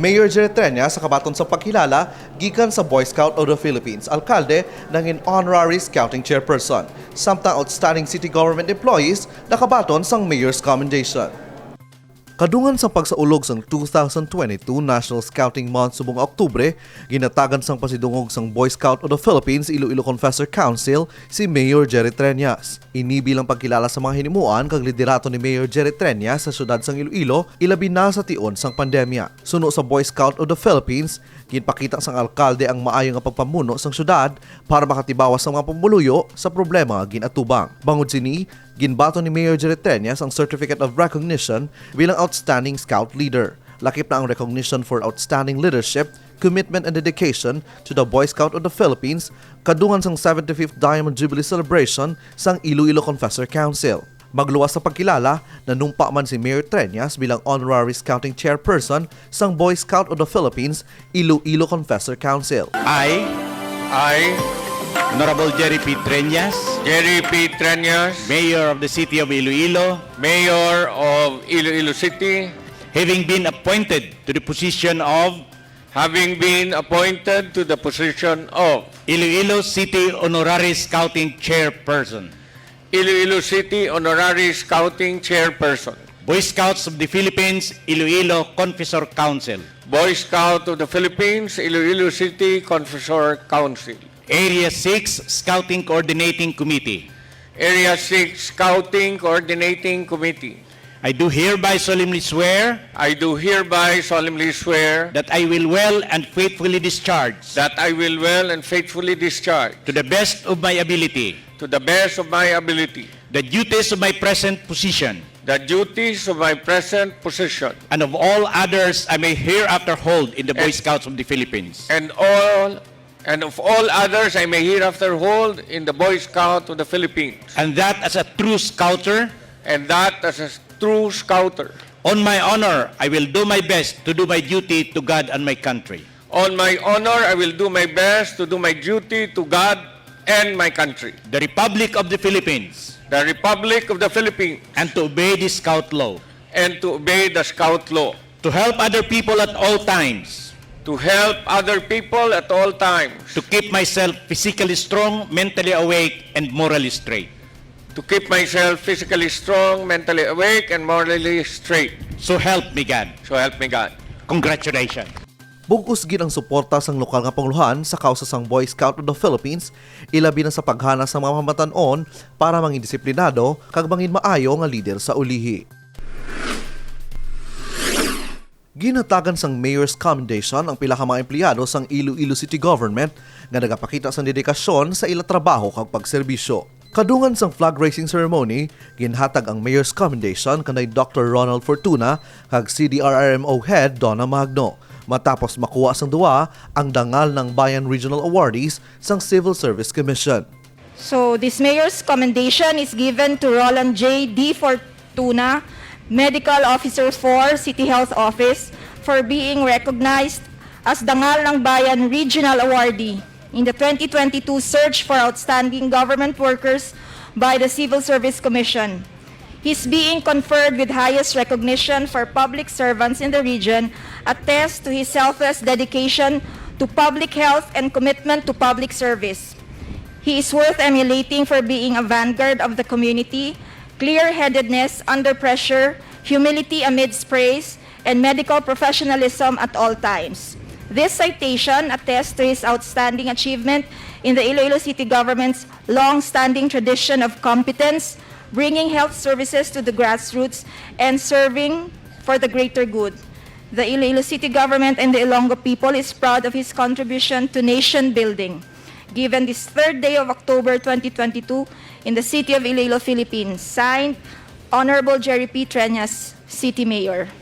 Mayor Treñas sa Nakabaton sa Pagkilala, gikan sa Boy Scout of the Philippines, alkalde nangin honorary scouting chairperson, samtang outstanding city government employees nakabaton sang Mayor's Commendation. Kadungan sa pagsaulog sang 2022 National Scouting Month subong Oktubre, ginatagan sang pasidungog sang Boy Scout of the Philippines Iloilo Confessor Council si Mayor Treñas. Inibilang pagkilala sa mga hinimuan kag liderato ni Mayor Treñas sa syudad sang Iloilo, ilabi na sa tion sang pandemya. Suno sa Boy Scout of the Philippines, ginpakita sang alkalde ang maayo nga pagpamuno sang syudad para makatibawas sa mga pamuluyo sa problema nga ginatubang. Bangod sini, ginbato ni Mayor Treñas ang Certificate of Recognition bilang Outstanding Scout Leader. Lakip na ang recognition for outstanding leadership, commitment and dedication to the Boy Scout of the Philippines kadungan sang 75th Diamond Jubilee Celebration sang Iloilo Confessor Council. Magluwas sa pagkilala, nanumpa man si Mayor Treñas bilang Honorary Scouting Chairperson sang Boy Scout of the Philippines Iloilo Confessor Council. I, Honorable Jerry P. Treñas, Mayor of the City of Iloilo, Mayor of Iloilo City, having been appointed to the position of Iloilo City Honorary Scouting Chairperson, Iloilo City Honorary Scouting Chairperson, Boy Scouts of the Philippines Iloilo Confessor Council, Boy Scout of the Philippines Iloilo City Confessor Council, Area 6 Scouting Coordinating Committee. Area 6 Scouting Coordinating Committee. I do hereby solemnly swear that I will well and faithfully discharge to the best of my ability the duties of my present position and of all others I may hereafter hold in the Boy Scouts of the Philippines. and of all others I may hereafter hold in the Boy Scout of the Philippines. And that as a true scouter, on my honor, I will do my best to do my duty to God and my country. On my honor, I will do my best to do my duty to God and my country. The Republic of the Philippines. The Republic of the Philippines. And to obey the Scout Law. And to obey the Scout Law. To help other people at all times. To help other people at all times. To keep myself physically strong, mentally awake, and morally straight. To keep myself physically strong, mentally awake, and morally straight. So help me God. So help me God. Congratulations. Bugos gid ang suporta sang lokal nga panguluhan sa kausa sang Boy Scout of the Philippines, ilabi na sa paghana sa mga pamatan-on para mangin disiplinado kag mangin maayo nga lider sa ulihi. Ginatagan sang Mayor's Commendation ang pila ka mga empleyado sang Iloilo City Government nga nagapakita sang dedikasyon sa ila trabaho kag pagserbisyo. Kadungan sang flag raising ceremony, ginhatag ang Mayor's Commendation kanay Dr. Ronald Fortuna kag CDRRMO Head Donna Magno. Matapos makuha sang duwa ang dangal ng Bayan Regional Awardees sang Civil Service Commission. So this Mayor's Commendation is given to Roland J. D. Fortuna, Medical Officer 4, City Health Office, for being recognized as Dangal ng Bayan Regional Awardee in the 2022 Search for Outstanding Government Workers by the Civil Service Commission. His being conferred with highest recognition for public servants in the region attests to his selfless dedication to public health and commitment to public service. He is worth emulating for being a vanguard of the community, clear-headedness under pressure, humility amidst praise, and medical professionalism at all times. This citation attests to his outstanding achievement in the Iloilo City Government's long-standing tradition of competence, bringing health services to the grassroots, and serving for the greater good. The Iloilo City Government and the Ilonggo people is proud of his contribution to nation building. Given this 3rd day of October 2022 in the city of Iloilo, Philippines. Signed, Honorable Jerry P. Treñas, City Mayor.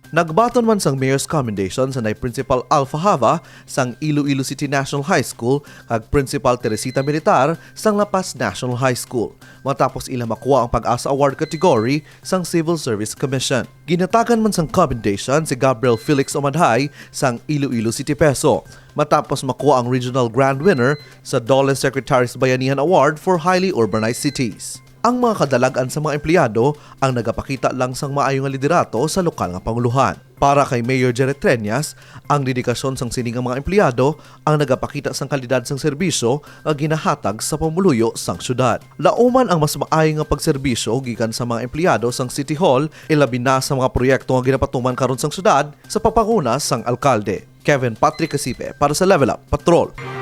Nagbaton man sang Mayor's Commendation sa nay Principal Alpha Hava sang Iloilo City National High School kag Principal Teresita Militar sang La Paz National High School matapos ila makuha ang Pag-asa Award category sang Civil Service Commission. Ginatagan man sang Commendation si Gabriel Felix Omadhay sang Iloilo City Peso matapos makuha ang Regional Grand Winner sa Dole Secretary's Bayanihan Award for Highly Urbanized Cities. Ang mga kadalagan sa mga empleyado ang nagapakita lang sang maayong liderato sa lokal nga panguluhan. Para kay Mayor Treñas, ang dedikasyon sang siningang mga empleyado ang nagapakita sang kalidad sang serbisyo nga ginahatag sa pamuluyo sang syudad. Lauman ang mas maayong nga pagserbisyo gikan sa mga empleyado sang City Hall, ilabi na sa mga proyekto nga ginapatuman karon sang syudad sa papanguna sang alkalde. Kevin Patrick Casipe para sa Level Up Patrol.